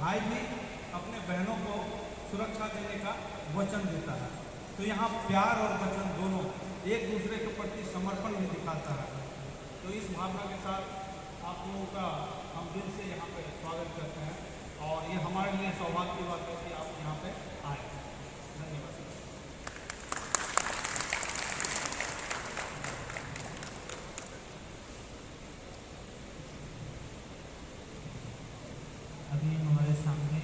भाई भी अपने बहनों को सुरक्षा देने का वचन देता है। तो यहाँ प्यार और वचन दोनों एक दूसरे के प्रति समर्पण भी दिखाता है। तो इस भावना के साथ आप लोगों का हम दिल से यहाँ पे स्वागत करते हैं और ये हमारे लिए सौभाग्य की बात है कि आप यहाँ पे आए। धन्यवाद। अभी हमारे सामने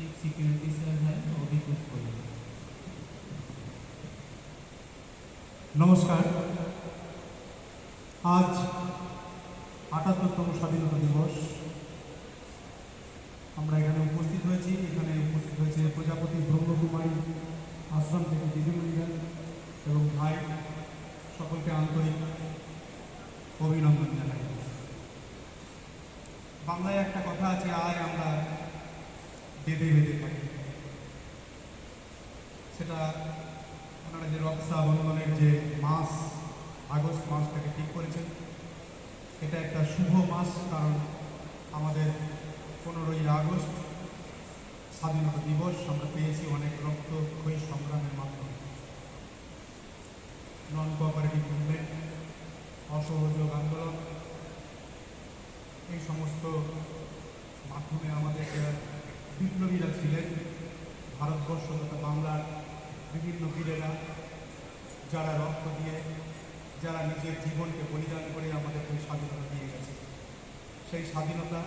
एक सिक्योरिटी सर है, वो भी कुछ बोलेंगे। नमस्कार। आज ৭৮তম স্বাধীনতা দিবস। আমরা এখানে উপস্থিত হয়েছি। এখানে উপস্থিত হয়েছে প্রজাপতি ব্রহ্মকুমারী আশ্রম থেকে দিদিমণিরা এবং ভাই, সকলকে আন্তরিক অভিনন্দন জানাই। বাংলায় একটা কথা আছে, আয় আমরা বেঁধে বেঁধে থাকি। সেটা ওনারা যে রক্ষা বন্ধনের যে মাস, আগস্ট মাসটাকে ঠিক করেছেন, এটা একটা শুভ মাস। কারণ আমাদের 15ই আগস্ট স্বাধীনতা দিবস আমরা পেয়েছি অনেক রক্তক্ষয়ী সংগ্রামের মাধ্যমে। নন কোঅপারেটিভ মুভমেন্ট, অসহযোগ আন্দোলন, এই সমস্ত মাধ্যমে আমাদের বিপ্লবীরা ছিলেন, ভারতবর্ষ তথা বাংলার বিভিন্ন বীরেরা, যারা রক্ত দিয়ে, যারা নিজের জীবনকে বলিদান করে আমাদেরকে স্বাধীনতা দিয়ে গেছে। সেই স্বাধীনতা